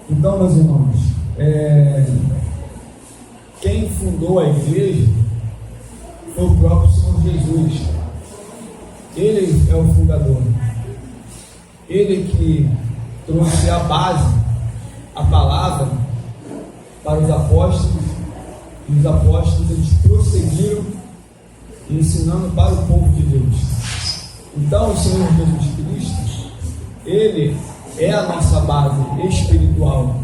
Então, meus irmãos, quem fundou a igreja foi o próprio Senhor Jesus. Ele é o fundador. Ele que trouxe a base, a palavra para os apóstolos, e os apóstolos eles prosseguiram ensinando para o povo de Deus. Então o Senhor Jesus Cristo, Ele é a nossa base espiritual.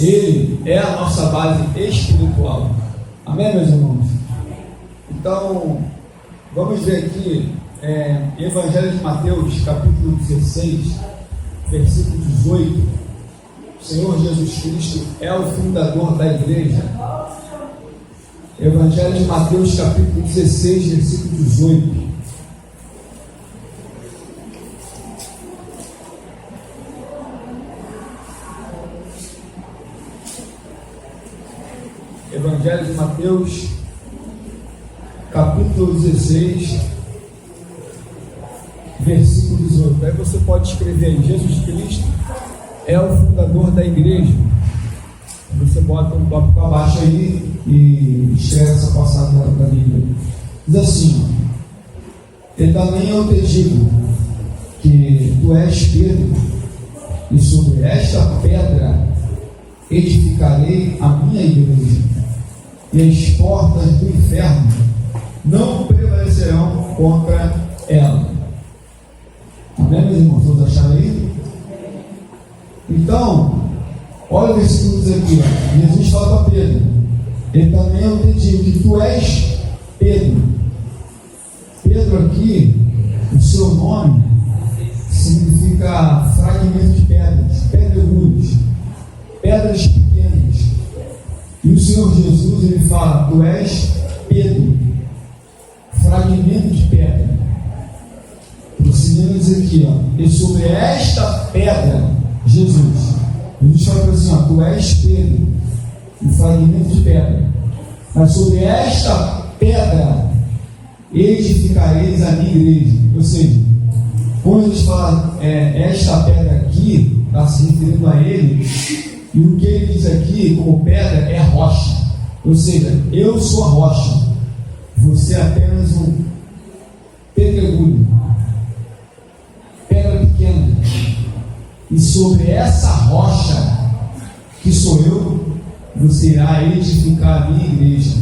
Ele é a nossa base espiritual. Amém, meus irmãos? Então, vamos ver aqui, Evangelho de Mateus, capítulo 16, versículo 18. O Senhor Jesus Cristo é o fundador da igreja. Evangelho de Mateus, capítulo 16, versículo 18. Evangelho de Mateus, capítulo 16, versículo 18. Aí você pode escrever aí: Jesus Cristo é o fundador da igreja. Você bota um tópico abaixo aí e escreve essa passagem da Bíblia. Diz assim: e também eu te digo que tu és Pedro, e sobre esta pedra edificarei a minha igreja, e as portas do inferno não prevalecerão contra ela. Amém, meus irmãos? Todos acharam aí? Então, olha o versículo aqui, ó. Jesus fala para Pedro: e também eu te digo que tu és Pedro. Pedro aqui, o seu nome significa fragmento de pedras, pedregulhos, pedras pequenas. E o Senhor Jesus, ele fala: tu és Pedro, fragmento de pedra. Prosseguindo diz aqui, ó: e sobre esta pedra, Jesus fala assim, ó: tu és Pedro, um fragmento de pedra, mas sobre esta pedra edificareis a minha igreja. Ou seja, quando eles falam esta pedra aqui, está se referindo a ele, e o que ele diz aqui como pedra é rocha. Ou seja, eu sou a rocha, você é apenas um pedregulho, pedra pequena, e sobre essa rocha que sou eu, você irá edificar a minha igreja.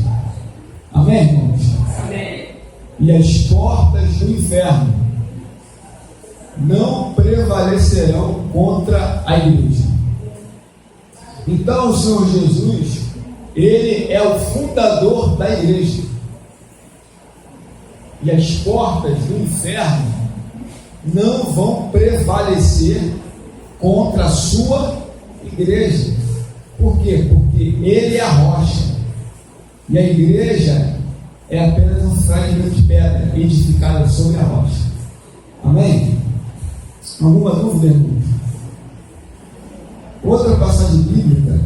Amém, irmãos? Amém. E as portas do inferno não prevalecerão contra a igreja. Então o Senhor Jesus, Ele é o fundador da igreja, e as portas do inferno não vão prevalecer contra a sua igreja. Por quê? Porque Ele é a rocha, e a igreja é apenas um fragmento de pedra edificada sobre a rocha. Amém? Alguma dúvida, irmãos? Outra passagem bíblica,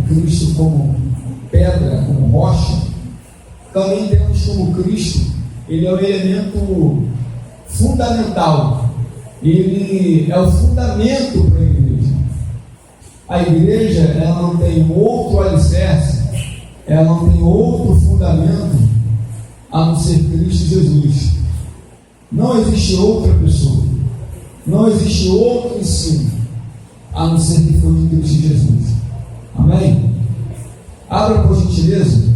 Cristo como pedra, como rocha. Também temos como Cristo, Ele é o elemento fundamental. Ele é o fundamento para a igreja. A igreja, ela não tem outro alicerce, ela não tem outro fundamento a não ser Cristo Jesus. Não existe outra pessoa, não existe outro ensino a não ser que foi de Cristo Jesus. Amém? Abra por gentileza,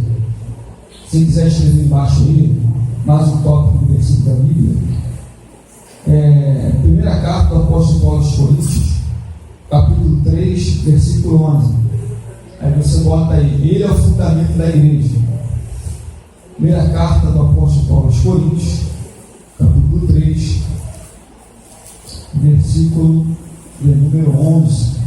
se quiser escrever embaixo aí, mais um tópico do versículo da Bíblia. Primeira carta do apóstolo Paulo aos Coríntios, capítulo 3, versículo 11. Aí você bota aí: ele é o fundamento da igreja. Primeira carta do apóstolo Paulo aos Coríntios, capítulo 3, versículo de número 11.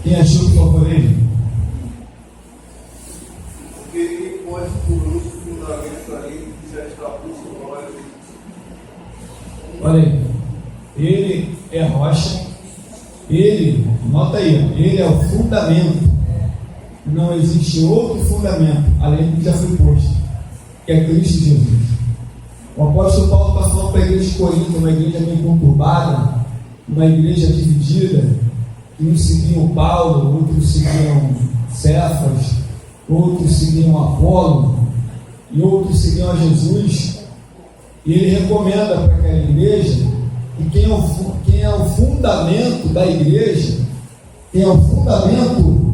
Quem achou que falou ele? Ele pode por outro fundamento aí que já está por glória. Olha aí, ele é rocha, ele, nota aí, ele é o fundamento. Não existe outro fundamento além do que já foi posto. que é Cristo Jesus. O apóstolo Paulo está falando para a igreja de Corinto, uma igreja meio conturbada, uma igreja dividida, que uns seguiam Paulo, outros seguiam Cefas, outros seguiam Apolo e outros seguiam a Jesus. E ele recomenda para aquela igreja que quem é o fundamento da igreja, quem é o fundamento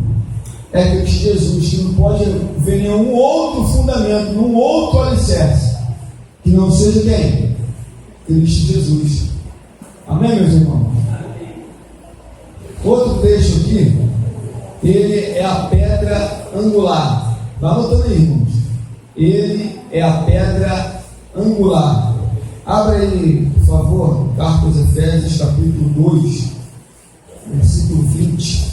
é Cristo Jesus, que não pode ver nenhum outro fundamento, nenhum outro alicerce, que não seja quem? Cristo Jesus. Amém, meus irmãos? Outro texto aqui, ele é a pedra angular. Vai anotando aí, irmãos. Ele é a pedra angular. Abra aí, por favor, carta aos Efésios, capítulo 2, versículo 20.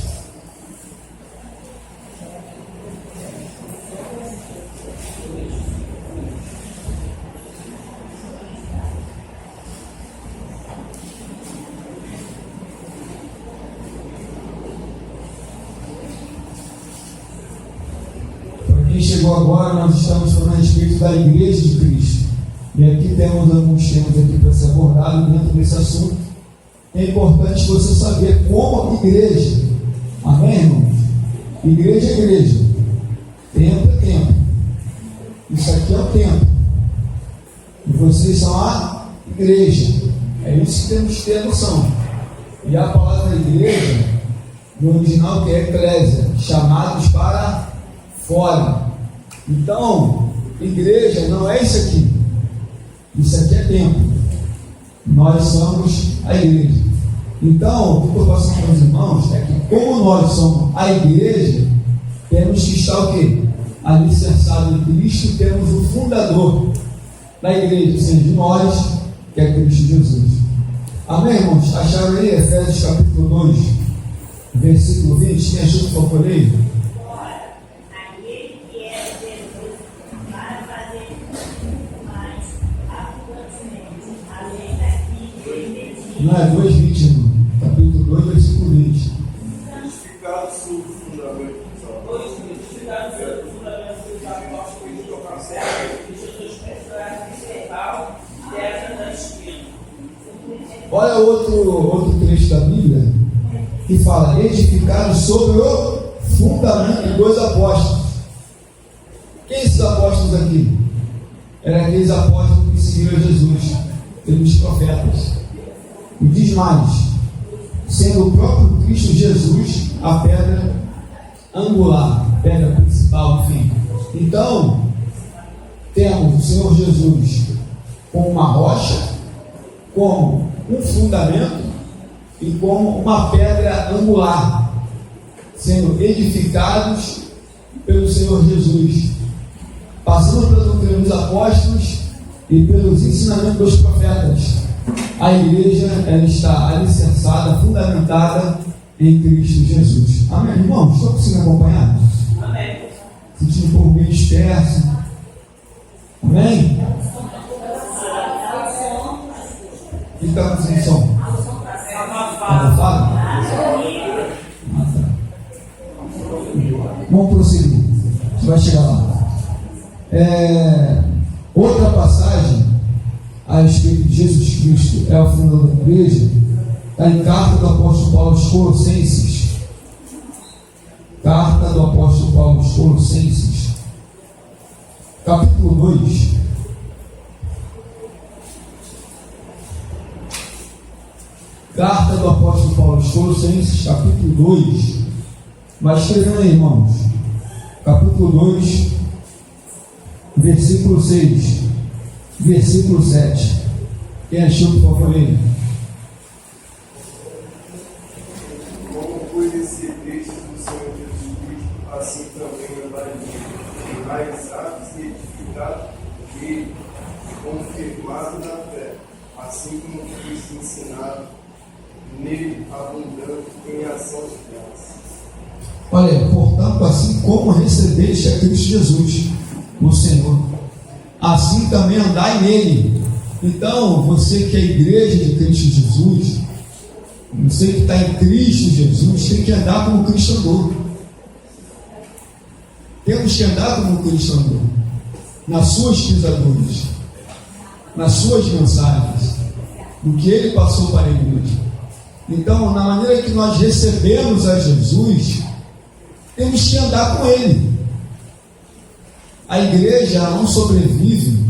Quem chegou agora, nós estamos falando a respeito da igreja de Cristo. E aqui temos alguns temas aqui para ser abordados dentro desse assunto. É importante você saber como a igreja, amém, irmãos? Igreja é igreja, templo é templo. Isso aqui é o templo. E vocês são a igreja. É isso que temos que ter noção. E a palavra igreja, no original, que é eclésia, chamados para fora. Então, igreja não é isso aqui. Isso aqui é templo. Nós somos a igreja. Então, o que eu estou passando para os irmãos é que, como nós somos a igreja, temos que estar o quê? Alicerçado em Cristo, temos o fundador da igreja, sendo nós, que é Cristo Jesus. Amém, irmãos? Acharam aí Efésios capítulo 2, versículo 20? Quem achou que eu falei? Não é 2,20, irmão. Capítulo 2, versículo 20. Edificado sobre o fundamento do fundamento dos apóstolos de tocar certo, e Jesus principal, dessa da esquina. Olha outro trecho da Bíblia que fala: edificado sobre o fundamento dos apóstolos. Quem esses apóstolos aqui? Eram aqueles apóstolos que seguiram Jesus, pelos profetas. E diz mais: sendo o próprio Cristo Jesus a pedra angular, pedra principal, enfim. Então, temos o Senhor Jesus como uma rocha, como um fundamento e como uma pedra angular, sendo edificados pelo Senhor Jesus, passando pela doutrina dos apóstolos e pelos ensinamentos dos profetas. A igreja, ela está alicerçada, fundamentada em Cristo Jesus. Amém, irmãos? Estão conseguindo acompanhar? Amém. Sentindo um pouco bem disperso. Amém? O que está acontecendo, som? Abafado? Vamos prosseguir. Você vai chegar lá. Outra passagem a respeito de Jesus Cristo é o fundador da igreja, está em carta do apóstolo Paulo aos Colossenses. Carta do apóstolo Paulo aos Colossenses, capítulo 2. Carta do apóstolo Paulo aos Colossenses, capítulo 2. Vai escrevendo aí, irmãos. Capítulo 2, versículo 6. Versículo 7. Quem achou, por favor, aí? Como foi recebeste do Senhor Jesus Cristo, assim também andai enraizados e edificados e confirmados na fé, assim como Cristo ensinado, nele abundando em ação de graça. Olha, portanto, assim como recebeste a Cristo Jesus, o Senhor, assim também andai nele. Então, você que é a igreja de Cristo Jesus, você que está em Cristo Jesus, tem que andar como Cristo andou. Temos que andar como Cristo andou. nas suas pisaduras, nas suas mensagens, o que ele passou para a igreja. Então, na maneira que nós recebemos a Jesus, temos que andar com ele. A igreja, ela não sobrevive,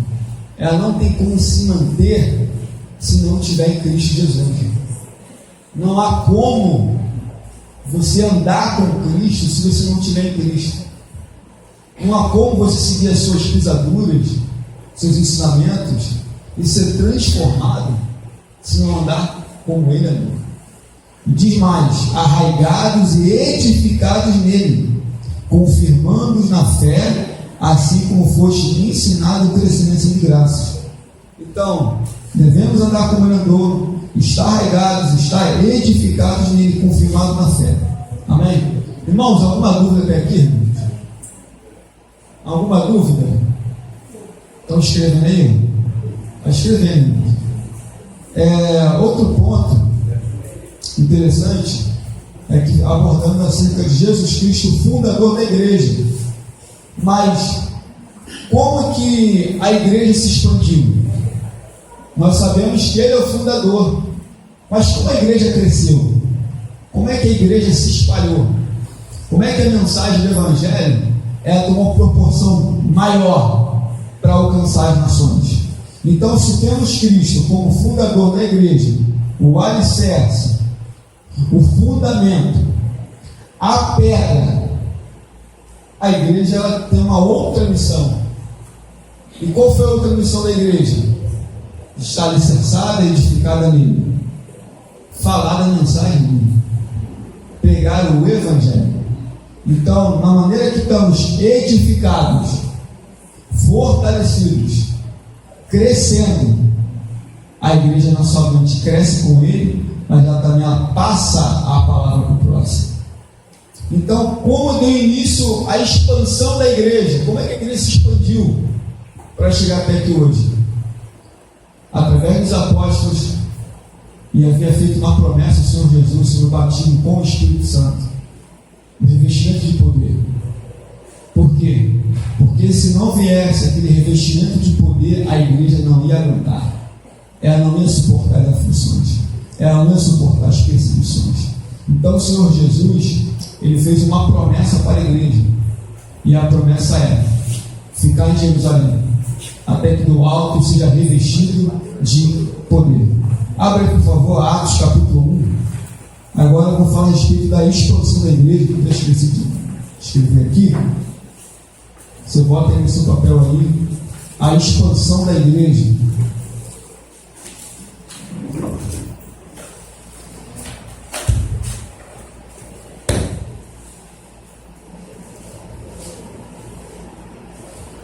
ela não tem como se manter se não tiver em Cristo Jesus. Não há como você andar com Cristo se você não tiver em Cristo. Não há como você seguir as suas pisaduras, seus ensinamentos e ser transformado se não andar como Ele, amigo. Diz mais: arraigados e edificados nele, confirmando-os na fé, assim como foste ensinado o crescimento de graças. Então, devemos andar como Ele andou, estar arraigados, estar edificados nele, confirmados na fé. Amém? Irmãos, alguma dúvida até aqui, irmãos? Alguma dúvida? Estão escrevendo aí? Está escrevendo. Outro ponto interessante é que, abordando acerca de Jesus Cristo, fundador da igreja. Mas como que a igreja se expandiu? Nós sabemos que ele é o fundador, mas como a igreja cresceu? Como é que a igreja se espalhou? Como é que a mensagem do Evangelho tomou uma proporção maior para alcançar as nações? Então, se temos Cristo como fundador da igreja, o alicerce, o fundamento, a pedra, a igreja ela tem uma outra missão. E qual foi a outra missão da igreja? Estar alicerçada e edificada nele. Falar da mensagem dele. Pregar o Evangelho. Então, na maneira que estamos edificados, fortalecidos, crescendo, a igreja não somente cresce com ele, mas ela também passa a palavra para o próximo. Então, como deu início à expansão da igreja? Como é que a igreja se expandiu para chegar até aqui hoje? Através dos apóstolos, e havia feito uma promessa ao Senhor Jesus sobre o batismo com o Espírito Santo, o revestimento de poder. Por quê? Porque se não viesse aquele revestimento de poder, a igreja não ia aguentar. Ela não ia suportar as aflições, ela não ia suportar as perseguições. Então o Senhor Jesus, ele fez uma promessa para a igreja, e a promessa é ficar em Jerusalém até que do alto seja revestido de poder. Abra aí, por favor, Atos capítulo 1. Agora eu vou falar a respeito da expansão da igreja, que eu esqueci de escrever aqui. Você bota aí no seu papel aí a expansão da igreja.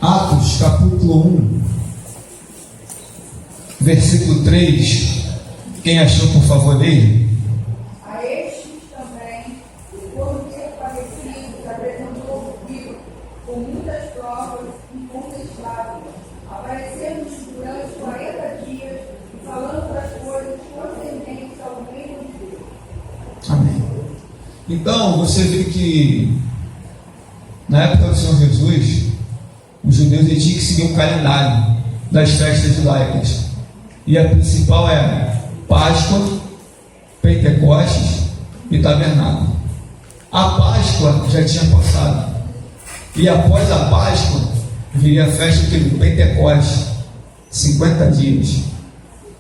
Atos capítulo 1, versículo 3. Quem achou, por favor, leia. A estes também, depois de ter padecido, se apresentou vivo, com muitas provas incontestáveis, aparecendo-nos durante 40 dias e falando das coisas concernentes ao reino de Deus. Amém. Então, você vê que na época do Senhor Jesus, os judeus tinham que seguir um calendário das festas judaicas. E a principal era Páscoa, Pentecostes e Tabernáculo. A Páscoa já tinha passado. E após a Páscoa, viria a festa do Pentecostes, 50 dias.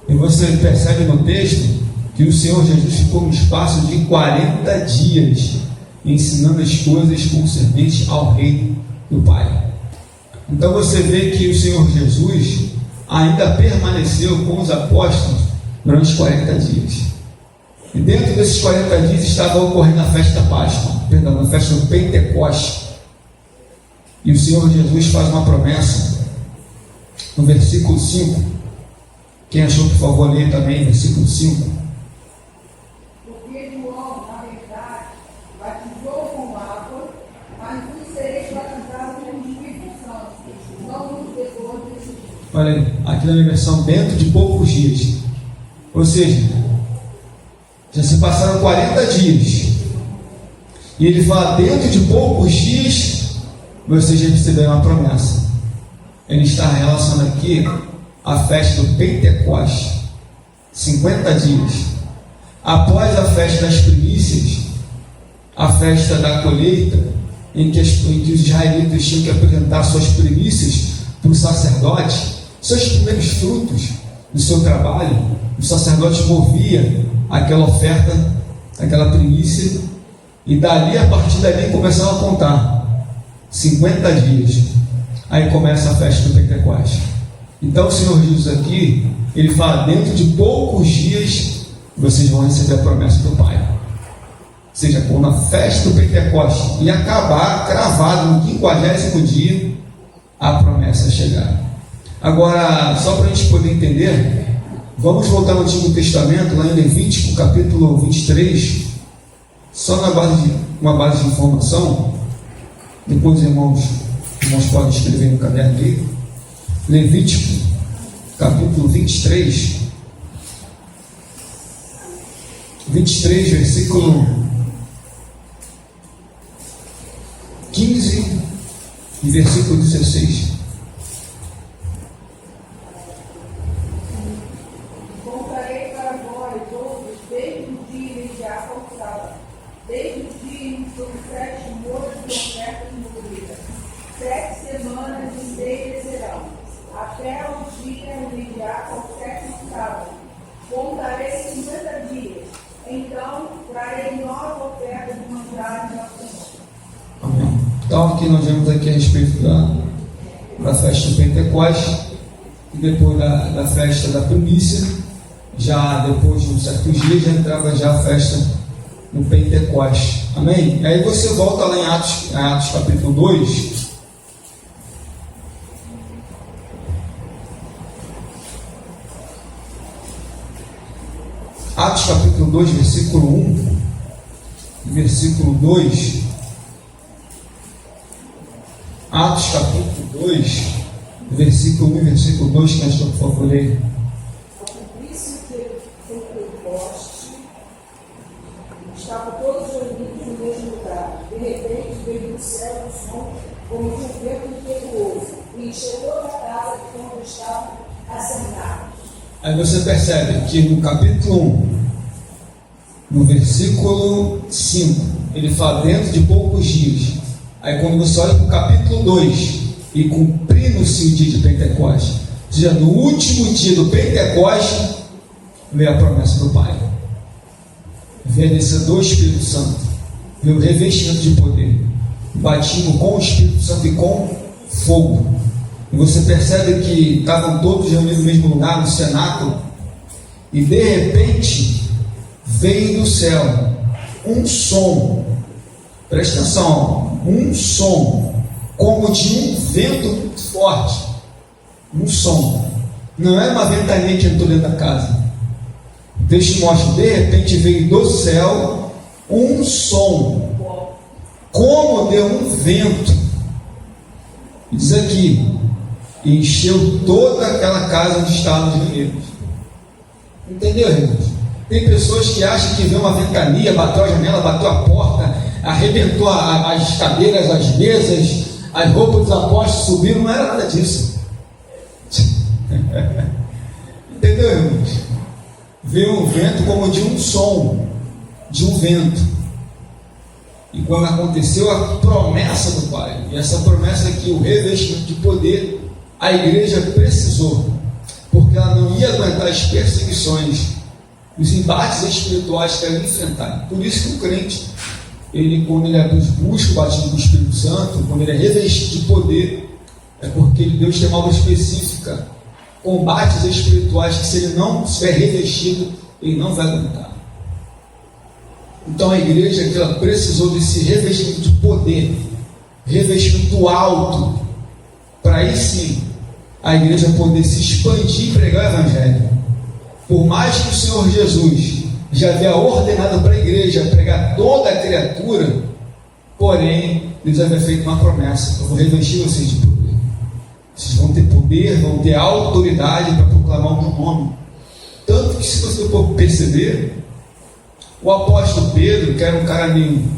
E você percebe no texto que o Senhor Jesus ficou no espaço de 40 dias ensinando as coisas concernentes ao reino do Pai. Então você vê que o Senhor Jesus ainda permaneceu com os apóstolos durante 40 dias. E dentro desses 40 dias estava ocorrendo a festa da Páscoa, a festa do Pentecostes. E o Senhor Jesus faz uma promessa no versículo 5. Quem achou, por favor, leia também, versículo 5. Porque João, na verdade, batizou com água, mas vos sereis batizados com o Espírito Santo, não nos depois desse dia. Olha aí, aqui na minha versão, dentro de poucos dias. Ou seja, já se passaram 40 dias. E ele fala, dentro de poucos dias, vocês já receberam a promessa. ele está relacionando aqui a festa do Pentecoste, 50 dias. Após a festa das primícias, a festa da colheita, em que os israelitas tinham que apresentar suas primícias para o sacerdote, seus primeiros frutos do seu trabalho, o sacerdote movia aquela oferta, aquela primícia, e dali, a partir dali, começava a contar 50 dias. Aí começa a festa do Pentecoste. Então o Senhor Jesus aqui, ele fala: dentro de poucos dias vocês vão receber a promessa do Pai. Ou seja, quando a festa do Pentecoste ia acabar, cravado no 50º dia, a promessa chegar. Agora, só para a gente poder entender, vamos voltar ao Antigo Testamento, lá em Levítico, capítulo 23, só na base de uma base de informação. Depois os irmãos podem escrever no caderno dele. Levítico, capítulo 23, versículo 15 e versículo 16. Contarei para vós todos, desde o dia em que a alcançava, desde o dia em que sobre 7 moços de ofertas movidas, 7 semanas inteiras serão, até o dia em que a alcançava sábado. Contarei 50 dias, então trarei nova oferta de manjares ao Senhor. Amém. Então aqui nós vemos aqui a respeito da festa do Pentecoste, e depois da festa da primícia, já depois de certos dias já entrava já a festa do Pentecoste. Amém? E aí você volta lá em Atos capítulo 2. Atos capítulo 2, versículo 1 e versículo 2. Atos capítulo 2, versículo 1 e versículo 2, que nós estamos, por favor, ler. Ao cumprir-se o Pentecoste, estavam todos reunidos no mesmo lugar. De repente veio do céu um som como de um vento impetuoso, e encheu toda a casa de onde estavam assentados. Aí você percebe que no capítulo 1, no versículo 5, ele fala dentro de poucos dias. Aí quando você olha para o capítulo 2, e cumprindo-se o dia de Pentecoste, ou seja, no último dia do Pentecoste, veio a promessa do Pai. Veio a descer do Espírito Santo, veio o revestimento de poder, o batismo com o Espírito Santo e com fogo. E você percebe que estavam todos reunidos no mesmo lugar, no cenáculo, e de repente veio do céu um som, presta atenção, um som como de um vento muito forte, um som, não é uma ventania que entrou dentro da casa. O texto mostra, de repente veio do céu um som como de um vento, e diz aqui, e encheu toda aquela casa onde estavam os reunidos. Entendeu, irmãos? Tem pessoas que acham que vê uma ventania, bateu a janela, bateu a porta, arrebentou as cadeiras, as mesas, as roupas dos apóstolos subiram. Não era nada disso. Entendeu, irmãos? Veio um vento como de um som, de um vento. E quando aconteceu a promessa do Pai, e essa promessa aqui, o revestimento de poder, a igreja precisou, porque ela não ia aguentar as perseguições, os embates espirituais que ela ia enfrentar. Por isso que o crente, quando ele busca o batismo do Espírito Santo, quando ele é revestido de poder, é porque Deus tem uma obra específica, combates espirituais que, se ele não estiver revestido, ele não vai aguentar. Então a igreja que ela precisou desse revestimento de poder, revestimento alto, para aí sim a igreja poder se expandir e pregar o Evangelho. Por mais que o Senhor Jesus já havia ordenado para a igreja pregar toda a criatura, porém Deus havia feito uma promessa: eu vou revestir vocês de poder. Vocês vão ter poder, vão ter autoridade para proclamar o meu nome. Tanto que, se você for perceber, o apóstolo Pedro, que era um cara meio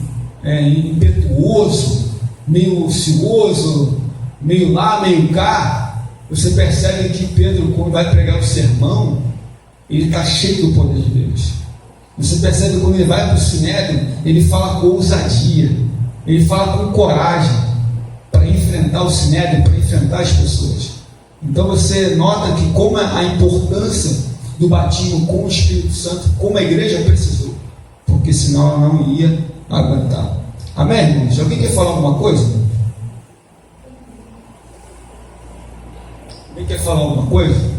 impetuoso, meio ocioso, meio lá, meio cá, Você percebe que Pedro, quando vai pregar o sermão, ele está cheio do poder de Deus. Você percebe que quando ele vai para o Sinédrio, ele fala com ousadia, ele fala com coragem para enfrentar o Sinédrio, para enfrentar as pessoas. Então você nota que como a importância do batismo com o Espírito Santo, como a igreja precisou, porque senão ela não ia aguentar. Amém, irmãos? Alguém quer falar alguma coisa? Alguém quer falar alguma coisa?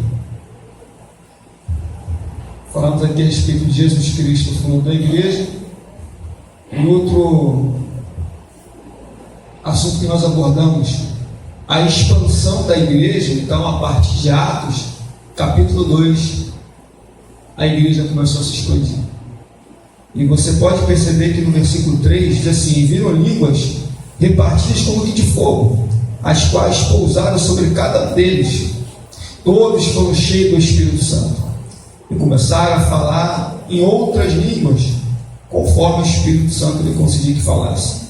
Falamos aqui a respeito de Jesus Cristo, falando da igreja. E outro assunto que nós abordamos, a expansão da igreja. Então, a partir de Atos, capítulo 2, a igreja começou a se expandir. E você pode perceber que no versículo 3 diz assim: e viram línguas repartidas como que de fogo, as quais pousaram sobre cada um deles. Todos foram cheios do Espírito Santo e começaram a falar em outras línguas, conforme o Espírito Santo lhe concedia que falasse.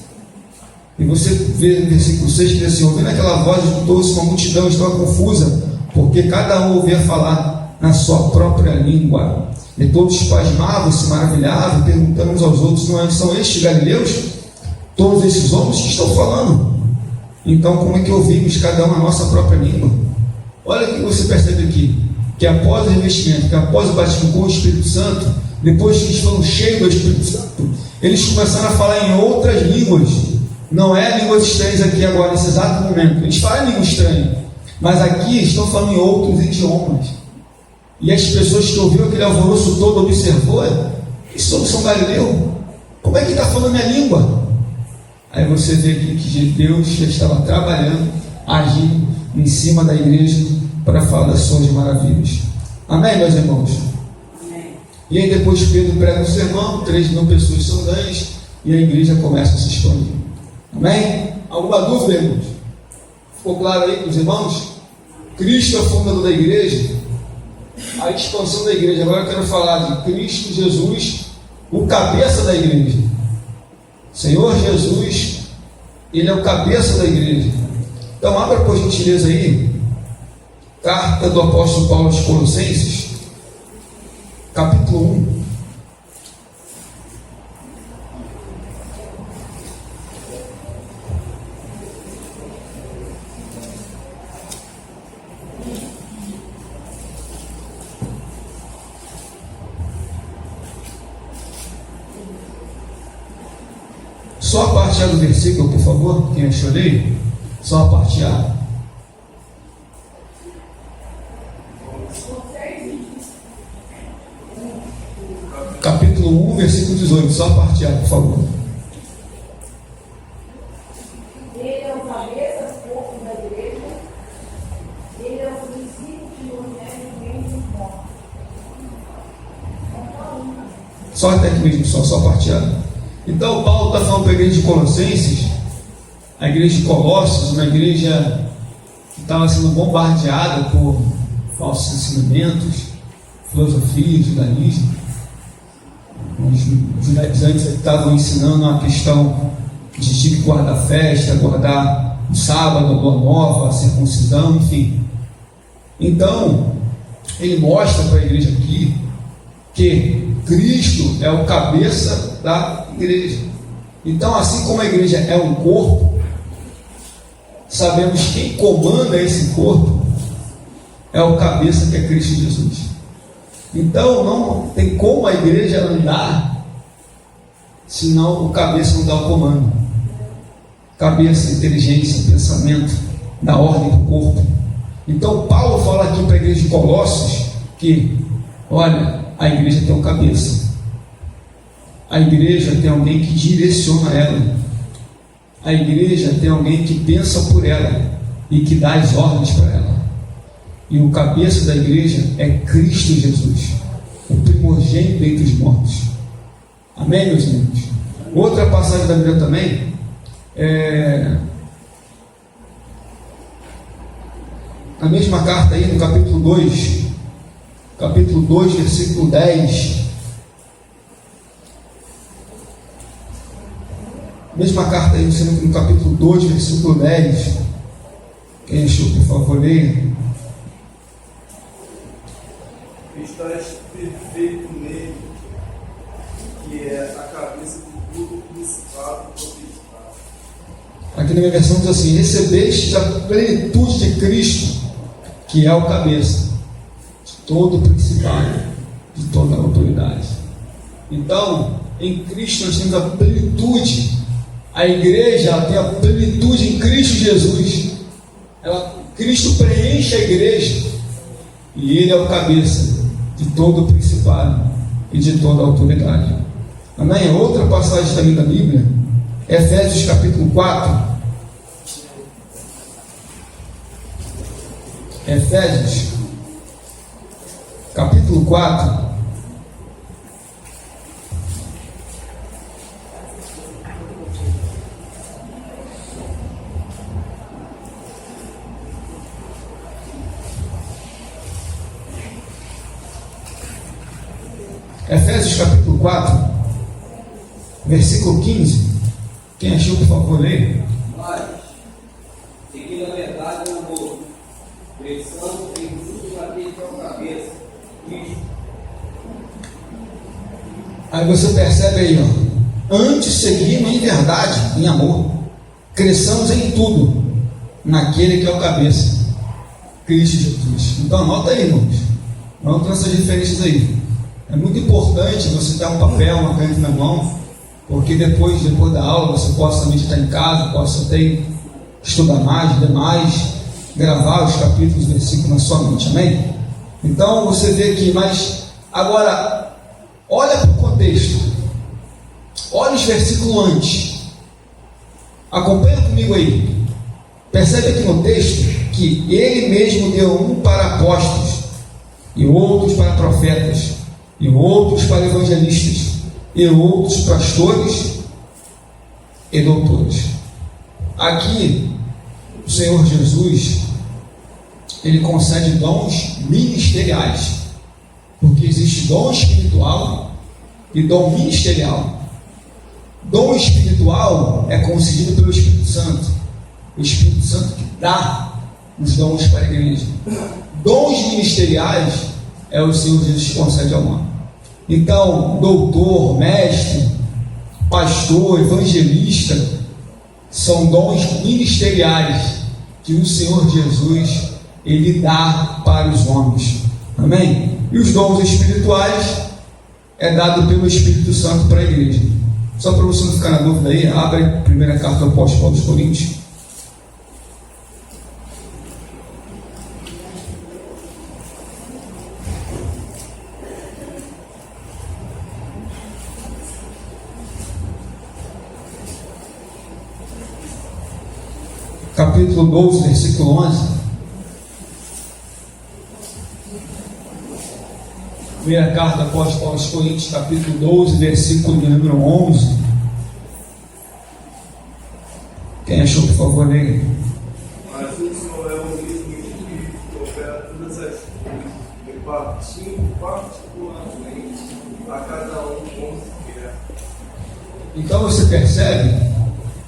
E você vê no versículo 6 que diz assim: ouvindo aquela voz, juntou-se uma multidão, estava confusa, porque cada um ouvia falar na sua própria língua. E todos pasmavam, se maravilhavam, perguntando uns aos outros: não são estes galileus? Todos esses homens que estão falando? Então, como é que ouvimos cada um a nossa própria língua? Olha o que você percebe aqui, que após o revestimento, que após o batismo com o Espírito Santo, depois que eles foram cheios do Espírito Santo, eles começaram a falar em outras línguas. Não é línguas estranhas aqui agora, nesse exato momento. Eles falam em língua estranha, mas aqui estão falando em outros idiomas. E as pessoas que ouviram aquele alvoroço todo observou: esses homens são galileus? Como é que está falando minha língua? Aí você vê aqui que Deus já estava trabalhando, agindo em cima da igreja para falar das suas maravilhas. Amém, meus irmãos? Amém. E aí depois Pedro prega o sermão, 3.000 pessoas são ganhas e a igreja começa a se expandir. Amém? Alguma dúvida, irmãos? Ficou claro aí com os irmãos? Cristo é o fundador da igreja, a expansão da igreja. Agora eu quero falar de Cristo Jesus, o cabeça da igreja. Senhor Jesus, Ele é o cabeça da igreja. Então abra por gentileza aí, carta do apóstolo Paulo aos Colossenses, capítulo 1. Só a parte A do versículo, por favor, quem achou ali? Só a parte A. Capítulo 1, versículo 18, só a parte A, por favor. Ele é o cabeça do corpo da igreja. Ele é o princípio que nos deve bem mortos. Só até aqui mesmo, só a parte A. Então Paulo está falando para a igreja de Colossenses, a igreja de Colossos, uma igreja que estava sendo bombardeada por falsos ensinamentos, filosofia, judaísmo. Os judaizantes estavam ensinando a questão de tipo guardar festa, guardar o sábado, a lua nova, a circuncisão, enfim. Então ele mostra para a igreja aqui que Cristo é o cabeça da igreja. Então, assim como a igreja é um corpo, sabemos quem comanda esse corpo é o cabeça, que é Cristo Jesus. Então não tem como a igreja andar senão o cabeça não dá o comando. Cabeça, inteligência, pensamento, dá ordem para o corpo. Então Paulo fala aqui para a igreja de Colossos que, olha, a igreja tem um cabeça, a igreja tem alguém que direciona ela, a igreja tem alguém que pensa por ela e que dá as ordens para ela. E o cabeça da igreja é Cristo Jesus, o primogênito dentre os mortos. Amém, meus irmãos? Outra passagem da Bíblia também na mesma carta aí, no capítulo 2, versículo 10. Mesma carta aí, no capítulo 2, versículo 10. Quem achou, por favor, leia. estás perfeito nele, que é a cabeça de todo principado e potestade. Aqui na minha versão diz assim: recebeste a plenitude de Cristo, que é o cabeça de todo principado, de toda a autoridade. Então, em Cristo nós temos a plenitude. A igreja ela tem a plenitude em Cristo Jesus. Cristo preenche a igreja e Ele é o cabeça de todo o principado e de toda a autoridade. Amém? Outra passagem também da Bíblia, Efésios capítulo 4. Efésios capítulo 4. Efésios capítulo 4, versículo 15. Quem achou, por favor, leia. Mas, seguindo a verdade no amor, cresçamos em tudo naquele que é o cabeça, Cristo. Aí você percebe aí, ó. Antes seguimos em verdade, em amor. Cresçamos em tudo naquele que é o cabeça, Cristo Jesus. Então anota aí, irmãos. Anota essas referências aí. É muito importante você ter um papel, uma caneta na mão, porque depois da aula você possa também estar em casa, possa ter, estudar mais, ler mais, gravar os capítulos, versículos na sua mente, amém? Então você vê aqui, mas agora olha para o contexto, olha os versículos antes, acompanha comigo aí, percebe aqui no texto que Ele mesmo deu um para apóstolos, e outros para profetas, e outros para evangelistas, e outros pastores e doutores. Aqui o Senhor Jesus, Ele concede dons ministeriais, porque existe dom espiritual e dom ministerial. Dom espiritual é concedido pelo Espírito Santo, o Espírito Santo que dá os dons para a igreja. Dons ministeriais é o Senhor Jesus que concede ao homem. Então, doutor, mestre, pastor, evangelista, são dons ministeriais que o Senhor Jesus, Ele dá para os homens. Amém? E os dons espirituais é dado pelo Espírito Santo para a igreja. Só para você não ficar na dúvida aí, abre a primeira carta do apóstolo Paulo aos Coríntios. Capítulo 12, versículo 11. Primeira carta do apóstolo Paulo aos Coríntios, capítulo 12, versículo de número 11. Quem achou, por favor, leia. Mas o Senhor é o mesmo Espírito que opera todas as coisas, repartindo particularmente a cada um como se quer. Então você percebe,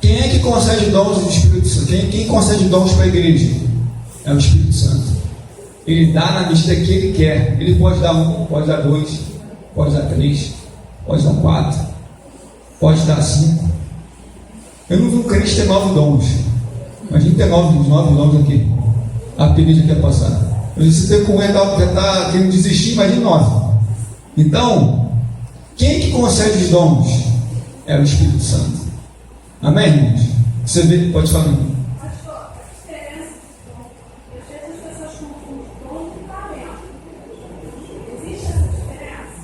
quem é que concede dons do Espírito Santo? Quem concede dons para a igreja? É o Espírito Santo. Ele dá na medida que Ele quer. Ele pode dar 1, pode dar 2, pode dar 3, pode dar 4, pode dar 5. Eu não vi um crente ter 9 dons. Imagina ter 9 dons aqui. A perícia que ia passar. Eu disse, você já está querendo desistir, imagina 9. Então, quem que concede os dons? É o Espírito Santo. Amém, irmãos? Você vê, pode falar. Pastor, a diferença de dom, às vezes as pessoas confundem dom com talento. Existe essa diferença?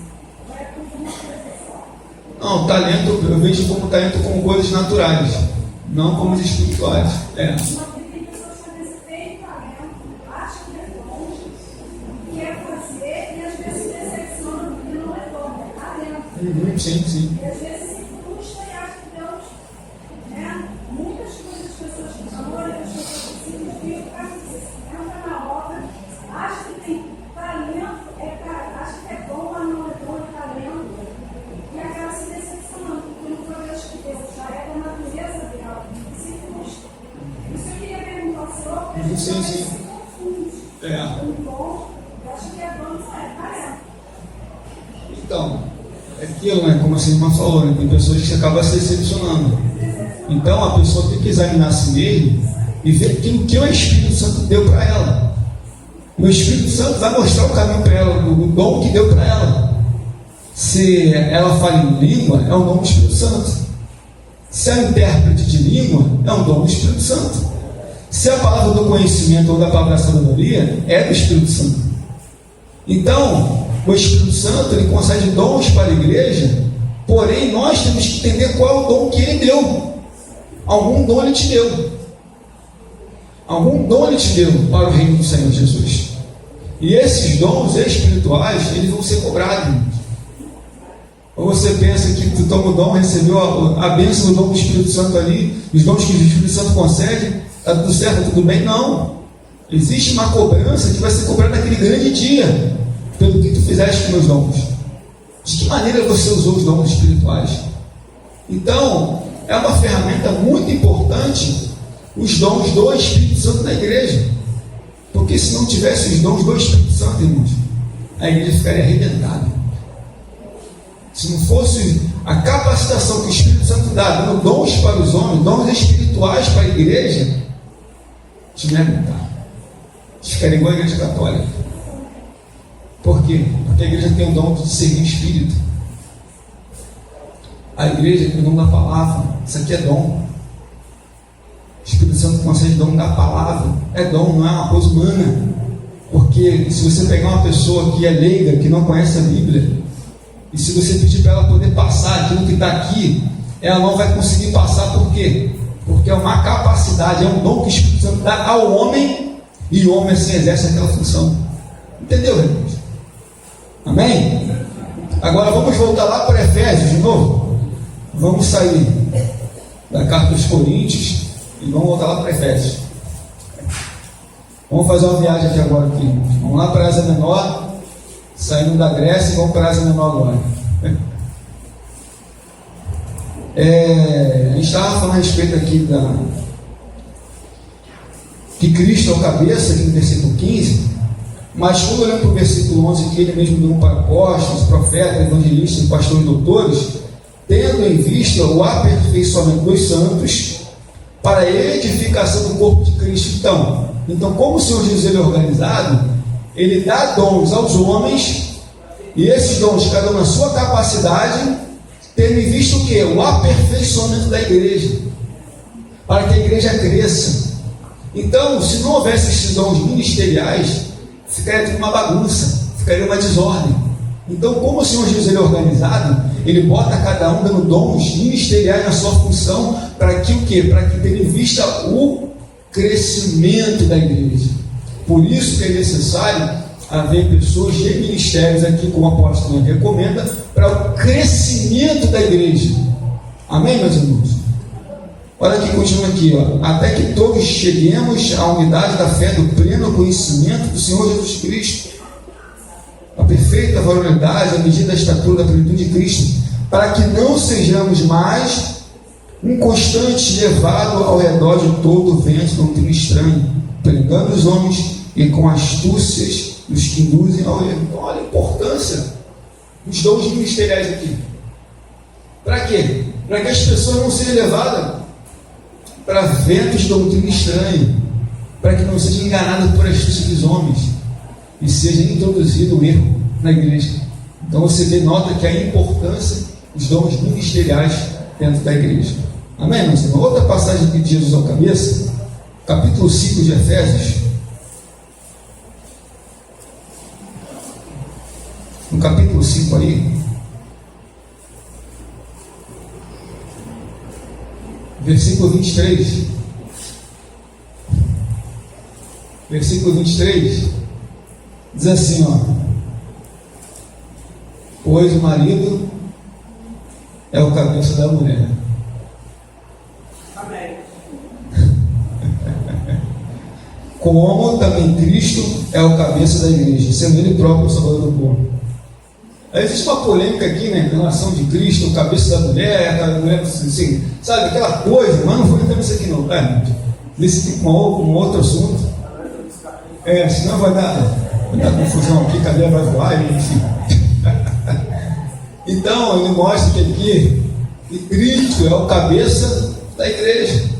Ou é tudo uma coisa só? Não, talento, eu vejo como talento como coisas naturais, não como espirituais. Tem pessoas que têm esse talento, acham que é dom, quer fazer e às vezes se decepcionam porque não é dom, é talento. Sim. E às vezes se frustra e acha que Deus, né? Muitas coisas as pessoas que amam, as pessoas que se desviam por causa disso. Entra na obra, acha que tem talento, acha que é bom, mas não é bom, é talento. E acaba se decepcionando, porque não foi Deus que fez, já é da natureza dela, e se frustra. Isso eu queria perguntar ao senhor, porque a gente se confunde. Um bom, eu acho que é bom, não é talento. Então, é aquilo, né? Como a irmã falou, né? Tem pessoas que acabam se decepcionando. Então a pessoa tem que examinar a si mesma e ver aquilo que o Espírito Santo deu para ela. O Espírito Santo vai mostrar o caminho para ela, o dom que deu para ela. Se ela fala em língua, é um dom do Espírito Santo. Se é um intérprete de língua, é um dom do Espírito Santo. Se é a palavra do conhecimento ou da palavra da sabedoria, é do Espírito Santo. Então, o Espírito Santo, ele concede dons para a igreja, porém nós temos que entender qual é o dom que ele deu. Algum dom ele te deu. Algum dom ele te deu para o reino do Senhor Jesus. E esses dons espirituais, eles vão ser cobrados. Ou você pensa que tu toma o dom, recebeu a bênção do dom do Espírito Santo ali, os dons que o Espírito Santo concede, está tudo certo, tudo bem? Não. Existe uma cobrança que vai ser cobrada naquele grande dia, pelo que tu fizeste com os dons. De que maneira você usou os dons espirituais? Então, é uma ferramenta muito importante os dons do Espírito Santo na igreja. Porque se não tivesse os dons do Espírito Santo, irmãos, a igreja ficaria arrebentada. Se não fosse a capacitação que o Espírito Santo dá, dando dons para os homens, dons espirituais para a igreja, a gente não ia aguentar. A gente ficaria igual a igreja católica. Por quê? Porque a igreja tem o dom de seguir o Espírito. A igreja tem o dom da palavra. Isso aqui é dom. O Espírito Santo concede dom da palavra. É dom, não é uma coisa humana. Porque se você pegar uma pessoa que é leiga, que não conhece a Bíblia, e se você pedir para ela poder passar aquilo que está aqui, ela não vai conseguir passar. Por quê? Porque é uma capacidade, é um dom que o Espírito Santo dá ao homem, e o homem assim exerce aquela função. Entendeu, irmãos? Amém? Agora vamos voltar lá para Efésios de novo. Vamos sair da carta aos Coríntios e vamos voltar lá para Efésios. Vamos fazer uma viagem aqui agora. Vamos lá para a Ásia Menor, saindo da Grécia, e vamos para a Ásia Menor agora. A gente estava falando a respeito aqui que Cristo é o cabeça, aqui no versículo 15. Mas quando olhamos para o versículo 11, que ele mesmo deu para apóstolos, profetas, evangelistas, pastores e doutores, tendo em vista o aperfeiçoamento dos santos para a edificação do corpo de Cristo. Então como o Senhor Jesus ele é organizado, ele dá dons aos homens, e esses dons, cada um na sua capacidade, tendo em vista o quê? O aperfeiçoamento da igreja, para que a igreja cresça. Então, se não houvesse esses dons ministeriais, ficaria tudo uma bagunça, ficaria uma desordem. Então, como o Senhor Jesus ele é organizado, ele bota cada um dando dons ministeriais na sua função, para que o quê? Para que tenha em vista o crescimento da igreja. Por isso que é necessário haver pessoas de ministérios aqui, como o apóstolo recomenda, para o crescimento da igreja. Amém, meus irmãos? Olha que continua aqui, ó. Até que todos cheguemos à unidade da fé, do pleno conhecimento do Senhor Jesus Cristo, a perfeita varonilidade, a medida da estatura da plenitude de Cristo, para que não sejamos mais um constante levado ao redor de todo o vento doutrina estranho, pregando os homens e com astúcias dos que induzem ao erro. Então, olha a importância dos dons ministeriais aqui. Para quê? Para que as pessoas não sejam levadas para ventos de doutrina estranha, para que não sejam enganadas por astúcia dos homens e seja introduzido o erro na igreja. Então você nota que a importância dos dons ministeriais dentro da igreja. Amém, meus irmãos? Outra passagem aqui de Jesus ao cabeça, capítulo 5 de Efésios. No capítulo 5 aí, versículo 23. Versículo 23 diz assim, ó: pois o marido é o cabeça da mulher. Amém. Como também Cristo é o cabeça da igreja, sendo ele próprio o salvador do povo. Existe uma polêmica aqui, né, em relação de Cristo, o cabeça da mulher, a mulher assim, sabe, aquela coisa, mas não vou entrar nisso aqui não, tá? Desse tipo um outro assunto. Senão vai dar confusão aqui, a cadeira vai voar, enfim. Então, ele mostra que aqui que Cristo é o cabeça da igreja.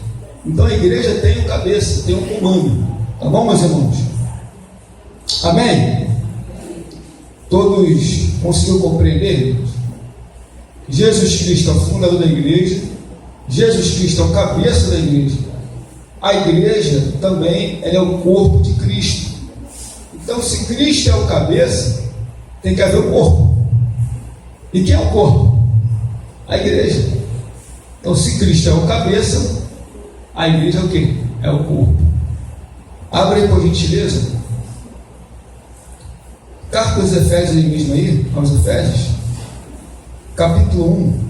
Então, a igreja tem um cabeça, tem um comando. Tá bom, meus irmãos? Amém? Todos conseguiram compreender? Jesus Cristo é o fundador da igreja. Jesus Cristo é o cabeça da igreja. A igreja também ela é o corpo de Cristo. Então, se Cristo é o cabeça, tem que haver o corpo. E quem é o corpo? A igreja. Então, se Cristo é o cabeça, a igreja é o quê? É o corpo. Abre aí, por gentileza. Carta aos Efésios aí mesmo aí, aos Efésios, capítulo 1.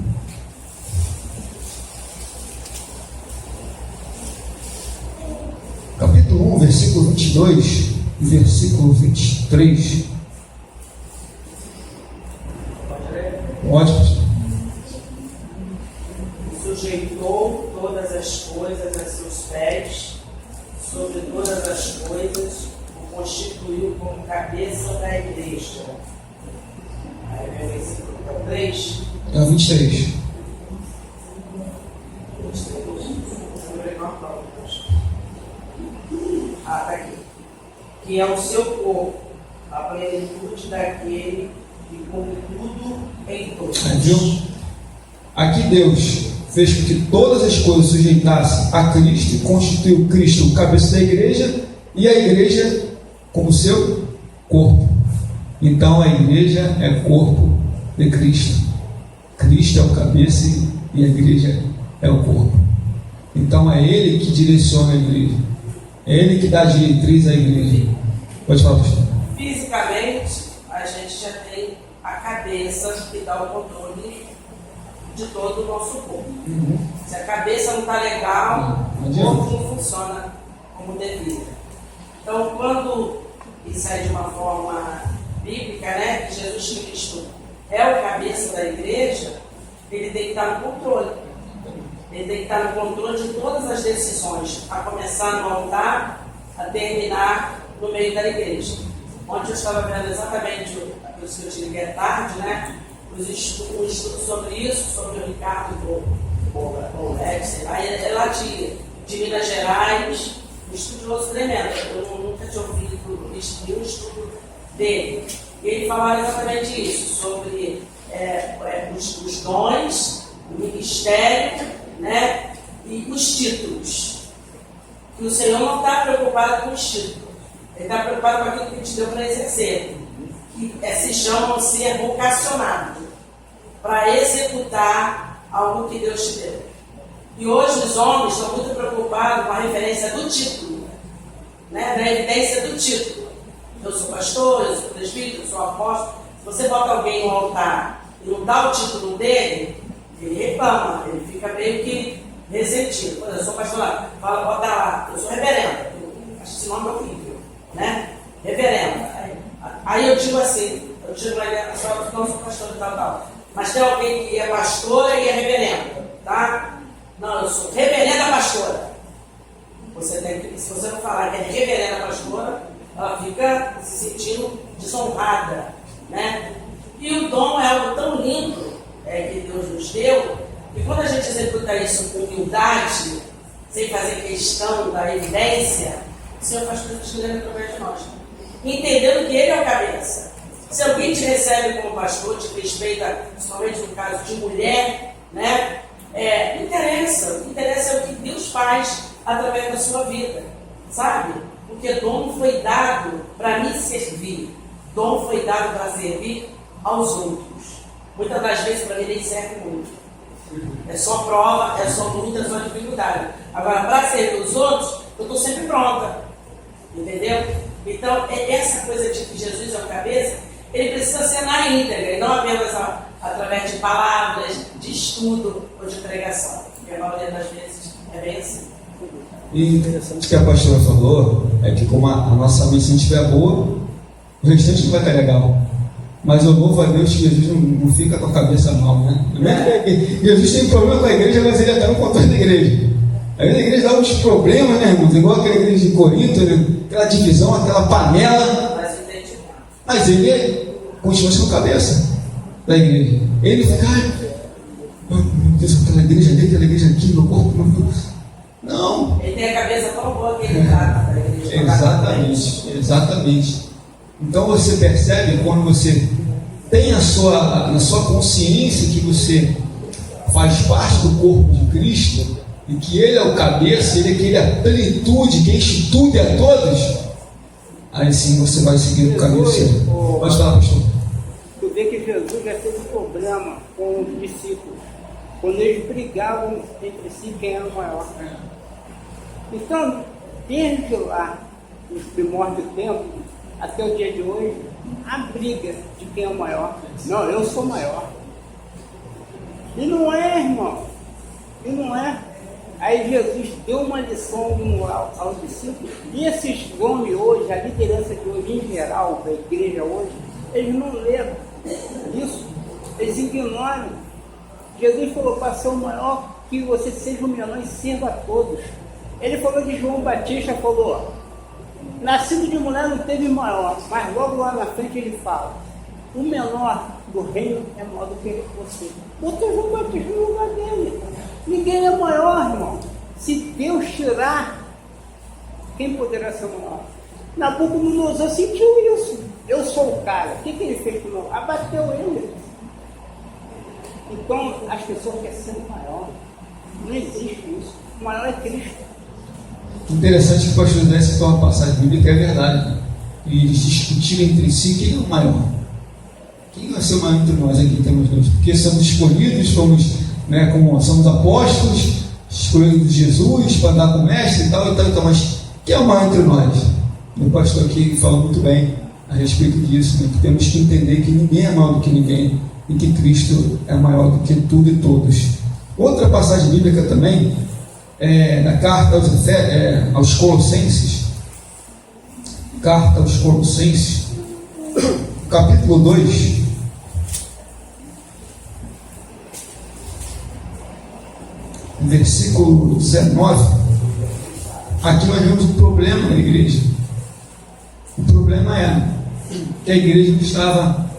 Capítulo 1, versículo 22 e versículo 23. Pode, pastor. Sujeitou todas as coisas a seus pés, sobre todas as coisas, o constituiu como cabeça da igreja. Aí vem o versículo 3. É o 23. Tá aqui. Que é o seu corpo, a plenitude daquele que cumpre tudo em todos. Viu? Aqui Deus fez com que todas as coisas sujeitassem a Cristo e constituiu Cristo o cabeça da igreja e a igreja como seu corpo. Então a igreja é corpo de Cristo. Cristo é o cabeça e a igreja é o corpo. Então é Ele que direciona a igreja. É Ele que dá diretriz à igreja. Pode falar, pastor. Fisicamente, a gente já tem a cabeça que dá o controle de todo o nosso corpo. Se a cabeça não está legal, o corpo não funciona como deveria. Então, quando isso é de uma forma bíblica, né, que Jesus Cristo é o cabeça da igreja, ele tem que estar no controle. Ele tem que estar no controle de todas as decisões, a começar no altar, a terminar no meio da igreja. Ontem eu estava vendo exatamente o que eu te liguei tarde, né? Um estudo sobre isso, sobre o Ricardo Bolex, sei lá, é lá de Minas Gerais, um estudioso tremendo. Eu nunca tinha ouvido nenhum estudo dele. E ele falava exatamente isso, sobre os dons, o ministério, né? E os títulos. Que o Senhor não está preocupado com os títulos, Ele está preocupado com aquilo que Ele te deu para exercer, que se chama ser vocacionado para executar algo que Deus te deu. E hoje os homens estão muito preocupados com a referência do título, né? Da evidência do título. Eu sou pastor, eu sou presbítero, eu sou apóstolo. Se você bota alguém no altar e não dá o título dele, ele reclama, ele fica meio que ressentido. Por exemplo, eu sou pastor lá, bota lá, eu sou reverendo. Acho que esse nome é horrível, né? Reverendo. Aí eu digo assim, eu digo lá dentro, não sou pastor de tal. Mas tem alguém que é pastora e é reverenda, tá? Não, eu sou reverenda pastora. Você tem que, se você não falar que é reverenda pastora, ela fica se sentindo desonrada, né? E o dom é algo tão lindo que Deus nos deu, e quando a gente executa isso com humildade, sem fazer questão da evidência, o Senhor faz coisas grandes através de nós. Entendendo que Ele é o cabeça. Se alguém te recebe como pastor, te respeita, principalmente no caso de mulher, né? Interessa. O que interessa é o que Deus faz através da sua vida, sabe? Porque dom não foi dado para me servir. Dom foi dado para servir aos outros. Muitas das vezes para mim nem serve muito. É só prova, é só luta, é só dificuldade. Agora, para servir os outros, eu estou sempre pronta. Entendeu? Então, essa coisa de que Jesus é o cabeça, ele precisa ser na íntegra, e não apenas através de palavras, de estudo ou de pregação. Porque a maioria das vezes é bem assim. E interessante que a pastora falou é que como a nossa missão estiver boa, o restante não vai estar legal. Mas eu louvo a Deus que Jesus não fica com a cabeça mal, né? Jesus tem problema com a igreja, mas ele está no controle da igreja. Aí a igreja dá uns problemas, né, irmãos? Igual aquela igreja de Corinto, aquela divisão, aquela panela. Mas ele continua sendo cabeça. da igreja. Ele fica, meu Deus, aquela igreja ali, aquela igreja aqui, meu corpo, meu Deus. Não. Ele tem a cabeça tão boa que ele tá na igreja. Exatamente, exatamente. Então você percebe quando você tem na sua consciência que você faz parte do corpo de Cristo e que Ele é o cabeça, Ele é a plenitude, que enche tudo e a todos, aí sim você vai seguir o caminho certo. Pode falar, pastor. Tu vê que Jesus já teve problema com os discípulos, quando eles brigavam entre si quem era o maior. Então, desde lá, nos primórdios do tempo, até o dia de hoje, a briga de quem é o maior. Não, eu sou maior. E não é, irmão. E não é. Aí Jesus deu uma lição de moral aos discípulos. E esses homens hoje, a liderança de hoje em geral, da igreja hoje, eles não leram isso. Eles ignoram. Jesus falou para ser o maior, que você seja o menor e sirva a todos. Ele falou de João Batista, falou, nascido de mulher não teve maior, mas logo lá na frente ele fala, o menor do reino é maior do que você. Botou João Batista no lugar dele. Ninguém é maior, irmão. Se Deus tirar, quem poderá ser maior? Nabucodonosor sentiu isso. Eu sou o cara. O que ele fez com o meu? Abateu ele. Então as pessoas querem ser maior. Não existe isso. O maior é Cristo. Interessante que o pastor André citou uma passagem bíblica, é verdade, né? E eles discutiram entre si quem é o maior. Quem vai ser o maior entre nós aqui, temos dois? Porque somos escolhidos, somos, né, como somos apóstolos, escolhidos de Jesus para andar com o mestre e tal, mas quem é o maior entre nós? O pastor aqui falou muito bem a respeito disso, né? Que temos que entender que ninguém é maior do que ninguém e que Cristo é maior do que tudo e todos. Outra passagem bíblica também, na carta aos Colossenses, capítulo 2, versículo 19. Aqui nós vemos um problema na igreja. O problema é que a igreja não estava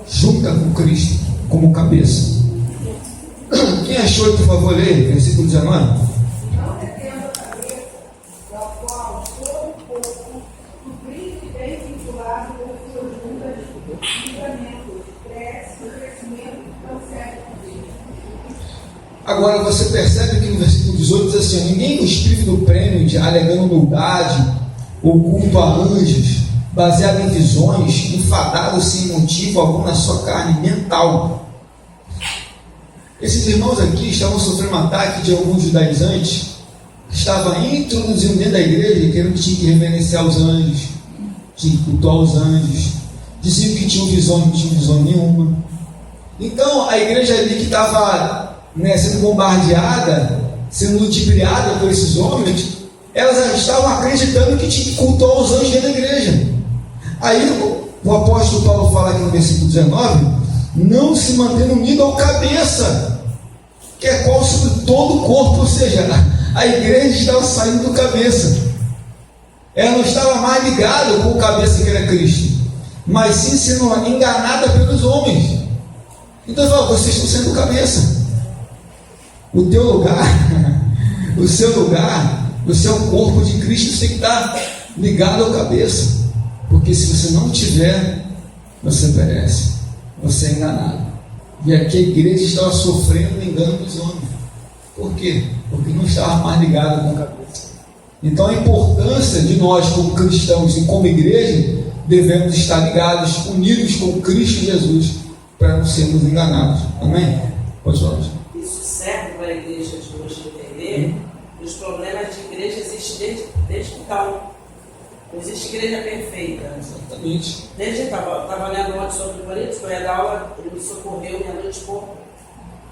junta com Cristo como cabeça. Quem achou, por favor, ler versículo 19? Não retendo a cabeça, ao qual todo o corpo, o príncipe bem vinculado com suas juntas, ligamento, cresce, o crescimento prossegue com Deus. Agora você percebe que no versículo 18 diz assim: ninguém com espírito do prêmio de alegando humildade ou culto a anjos, baseado em visões, enfadado sem motivo algum na sua carne mental. Esses irmãos aqui estavam sofrendo um ataque de alguns judaizantes que estavam introduzindo dentro da igreja, querendo que tinha que reverenciar os anjos, tinha que cultuar os anjos, diziam que tinham visões, não tinham visão nenhuma. Então a igreja ali que estava, né, sendo bombardeada, sendo ludibriada por esses homens, elas estavam acreditando que tinha que cultuar os anjos dentro da igreja. Aí o apóstolo Paulo fala aqui no versículo 19, não se mantendo unido ao cabeça, que é qual sobre todo o corpo, ou seja, a igreja estava saindo do cabeça. Ela não estava mais ligada com o cabeça que era Cristo, mas sim sendo enganada pelos homens. Então ele fala, vocês estão sendo cabeça. O teu lugar, o seu lugar, o seu corpo de Cristo tem que estar ligado ao cabeça, porque se você não tiver, você perece, você é enganado. E aqui a igreja estava sofrendo o engano dos homens. Por quê? Porque não estava mais ligado com a cabeça. Então a importância de nós como cristãos e como igreja, devemos estar ligados, unidos com Cristo Jesus, para não sermos enganados. Amém? Pode falar. Isso serve para a igreja de hoje entender que os problemas de igreja existem desde então. Não existe igreja perfeita. Exatamente. Desde que eu estava lendo ontem sobre o Coríntios, eu ia dar aula, ele me socorreu minha noite pouco.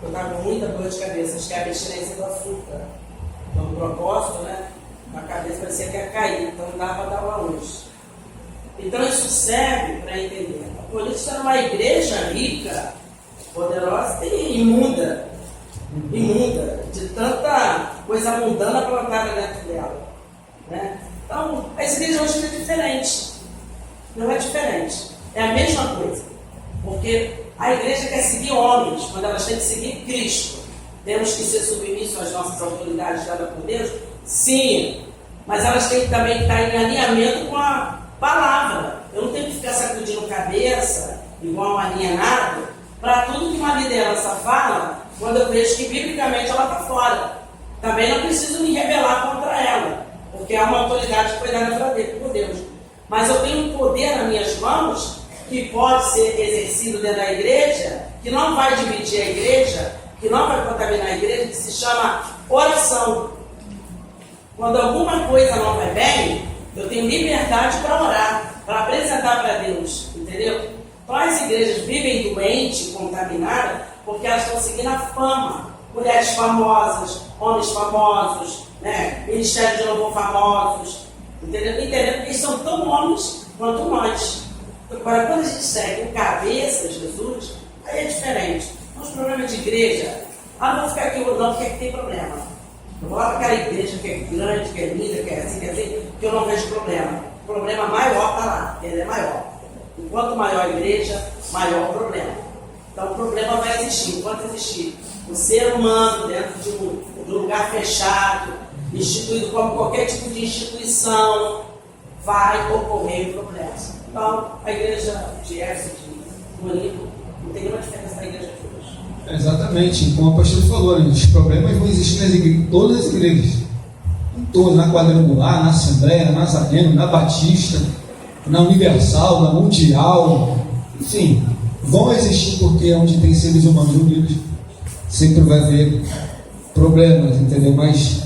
Eu estava com muita dor de cabeça, acho que é a abstinência do açúcar. Então, o propósito, né? A cabeça parecia que ia cair, então não dava para dar aula hoje. Então, isso serve para entender. O Coríntios era uma igreja rica, poderosa e imunda, de tanta coisa mundana plantada dentro dela, né? Então, a igreja hoje não é diferente. Não é diferente. É a mesma coisa. Porque a igreja quer seguir homens, quando elas têm que seguir Cristo. Temos que ser submissos às nossas autoridades dadas por Deus? Sim, mas elas têm que também estar em alinhamento com a palavra. Eu não tenho que ficar sacudindo cabeça, igual um alienado, para tudo que uma liderança fala, quando eu vejo que biblicamente ela está fora. Também não preciso me rebelar contra ela, porque é uma autoridade que foi dada por Deus. Mas eu tenho um poder nas minhas mãos que pode ser exercido dentro da igreja, que não vai dividir a igreja, que não vai contaminar a igreja, que se chama oração. Quando alguma coisa não vai bem, eu tenho liberdade para orar, para apresentar para Deus, entendeu? Então as igrejas vivem doentes, contaminadas, porque elas estão seguindo a fama. Mulheres famosas, homens famosos, né? Ministério de louvor famosos, entendeu? Porque eles são tão homens quanto nós. Agora, quando a gente segue o cabeça, Jesus, aí é diferente. Os problemas de igreja, não vou ficar aqui não, porque aqui tem problema. Eu vou lá para aquela igreja que é grande, que é linda, que é assim, que eu não vejo problema. O problema maior está lá, ele é maior. Enquanto maior a igreja, maior o problema. Então o problema vai existir. Enquanto existir o ser humano dentro de um lugar fechado, instituído como qualquer tipo de instituição, vai ocorrer problemas. Então a igreja de Éfeso, de Corinto, não tem nenhuma diferença da igreja de hoje. Exatamente, como o pastor falou, os problemas vão existir nas igrejas, todas as igrejas. Em todas, na Quadrangular, na Assembleia, na Nazareno, na Batista, na Universal, na Mundial, enfim, vão existir porque onde tem seres humanos unidos sempre vai haver problemas, entendeu? Mas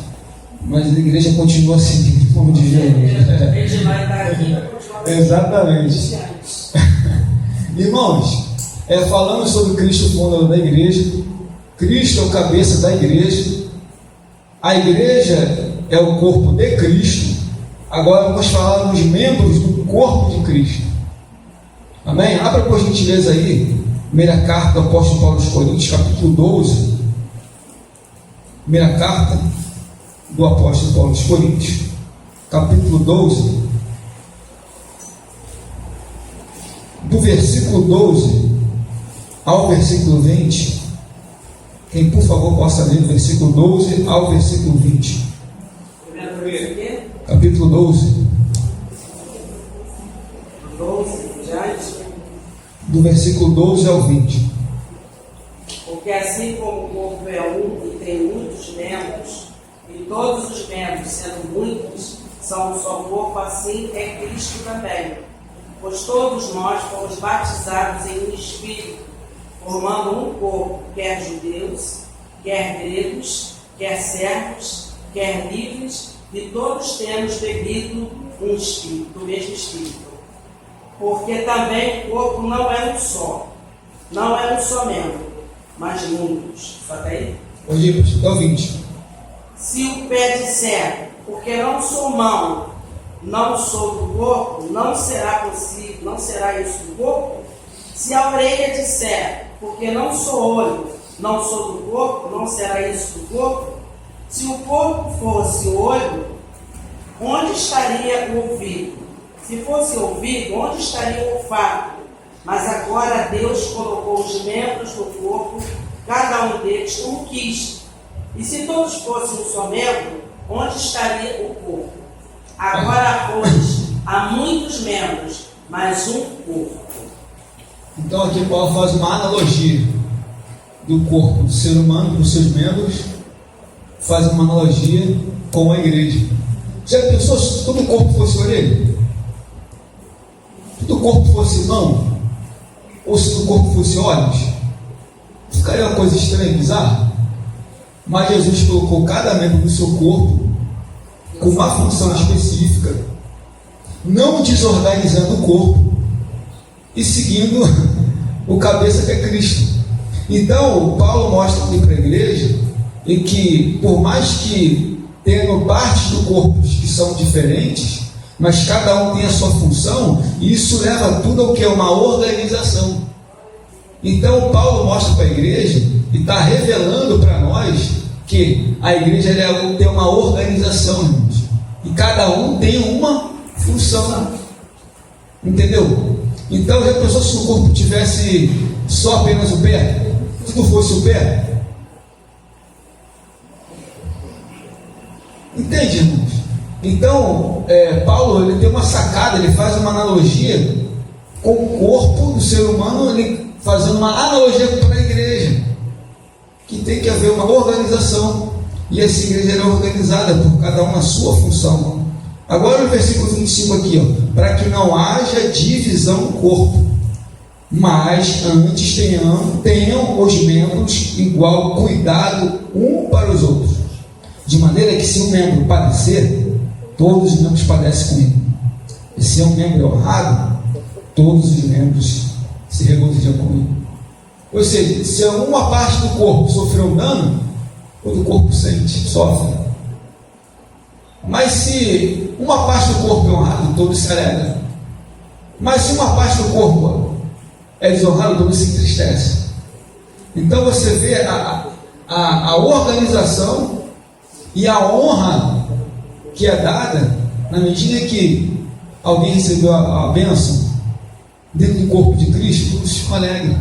a igreja continua assim, como diz Jesus. Exatamente. Irmãos, falando sobre Cristo, o fundador da igreja, Cristo é o cabeça da igreja, a igreja é o corpo de Cristo. Agora vamos falar dos membros do corpo de Cristo. Amém? Abra por gentileza aí, primeira carta do apóstolo Paulo aos Coríntios, capítulo 12. Primeira carta do apóstolo Paulo aos Coríntios, capítulo 12, do versículo 12 ao versículo 20. Quem por favor possa ler do versículo 12 ao versículo 20. Capítulo 12. 12, diante. Do versículo 12 ao 20. Porque assim como o corpo é um e tem muitos membros, e todos os membros, sendo muitos, são um só corpo, assim é Cristo também. Pois todos nós fomos batizados em um Espírito, formando um corpo, quer judeus, quer gregos, quer servos, quer livres, e todos temos bebido um Espírito, do mesmo Espírito. Porque também o corpo não é um só, não é um só membro, mas muitos. Só está aí? Hoje, é o 20. Se o pé disser, porque não sou mão, não sou do corpo, não será possível, não será isso do corpo? Se a orelha disser, porque não sou olho, não sou do corpo, não será isso do corpo? Se o corpo fosse olho, onde estaria o ouvido? Se fosse ouvido, onde estaria o olfato? Mas agora Deus colocou os membros do corpo, cada um deles como quis. E se todos fossem um só membro, onde estaria o corpo? Agora, pois, há muitos membros, mas um corpo. Então aqui Paulo faz uma analogia do corpo do ser humano, dos seus membros, faz uma analogia com a igreja. Já pensou se todo o corpo fosse orelha? Se todo o corpo fosse mão? Ou se todo o corpo fosse olhos? Ficaria uma coisa estranha, bizarra. Mas Jesus colocou cada membro do seu corpo com uma função específica, não desorganizando o corpo e seguindo o cabeça que é Cristo. Então Paulo mostra aqui para a igreja em que, por mais que tenham partes do corpo que são diferentes, mas cada um tem a sua função, e isso leva tudo ao que é uma organização. Então Paulo mostra para a igreja e está revelando para nós que a igreja tem uma organização, irmãos, e cada um tem uma função, entendeu? Então, já pensou se o corpo tivesse só apenas o pé? Se não fosse o pé? Entende, irmãos? Então, Paulo ele tem uma sacada, ele faz uma analogia com o corpo do ser humano, ele fazendo uma analogia para a igreja, que tem que haver uma organização, e essa igreja é organizada por cada um na sua função. Agora o versículo 25 aqui, para que não haja divisão no corpo, mas antes tenham os membros igual cuidado um para os outros, de maneira que se um membro padecer, todos os membros padecem com ele, e se é um membro honrado, todos os membros se regozijam com ele. Ou seja, se uma parte do corpo sofreu um dano, todo o corpo sofre. Mas se uma parte do corpo é honrado, todos se alegram. Mas se uma parte do corpo é desonrado, todos se entristecem. Então você vê a organização e a honra que é dada na medida que alguém recebeu a bênção dentro do corpo de Cristo, todos ficam alegres.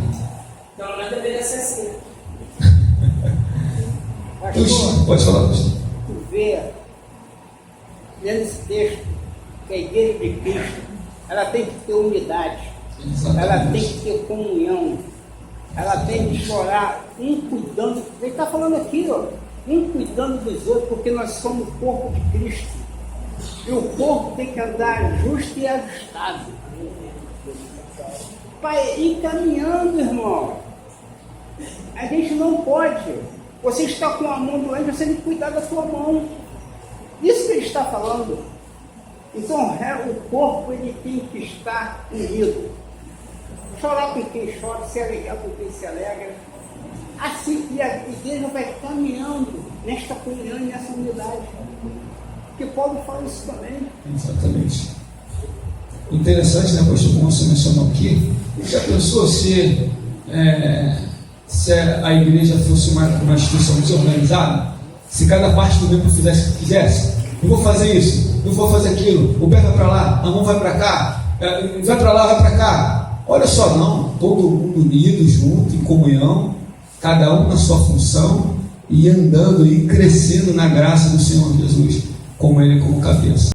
Pelo menos deveria ser assim. Pode falar, pastor. Tu vê nesse texto que a igreja de Cristo ela tem que ter unidade, ela tem que ter comunhão, ela tem que chorar, um cuidando. Ele está falando aqui, um cuidando dos outros, porque nós somos o corpo de Cristo. E o corpo tem que andar justo e ajustado. Vai encaminhando, irmão. A gente não pode. Você está com a mão doente, você tem que cuidar da sua mão. Isso que ele está falando. Então, o corpo ele tem que estar unido. Chorar com quem chora, se alegrar com quem se alegra. Assim que a igreja vai caminhando nesta comunhão e nessa unidade. Porque Paulo fala isso também. Exatamente. Interessante, né, pastor, como você mencionou aqui. Já pensou se a igreja fosse uma instituição desorganizada? Se cada parte do membro fizesse o que quisesse? Eu vou fazer isso, eu vou fazer aquilo, o pé vai para lá, a mão vai para cá, vai para lá, vai para cá. Olha só, não, todo mundo unido, junto, em comunhão, cada um na sua função, e andando e crescendo na graça do Senhor Jesus, como Ele como cabeça.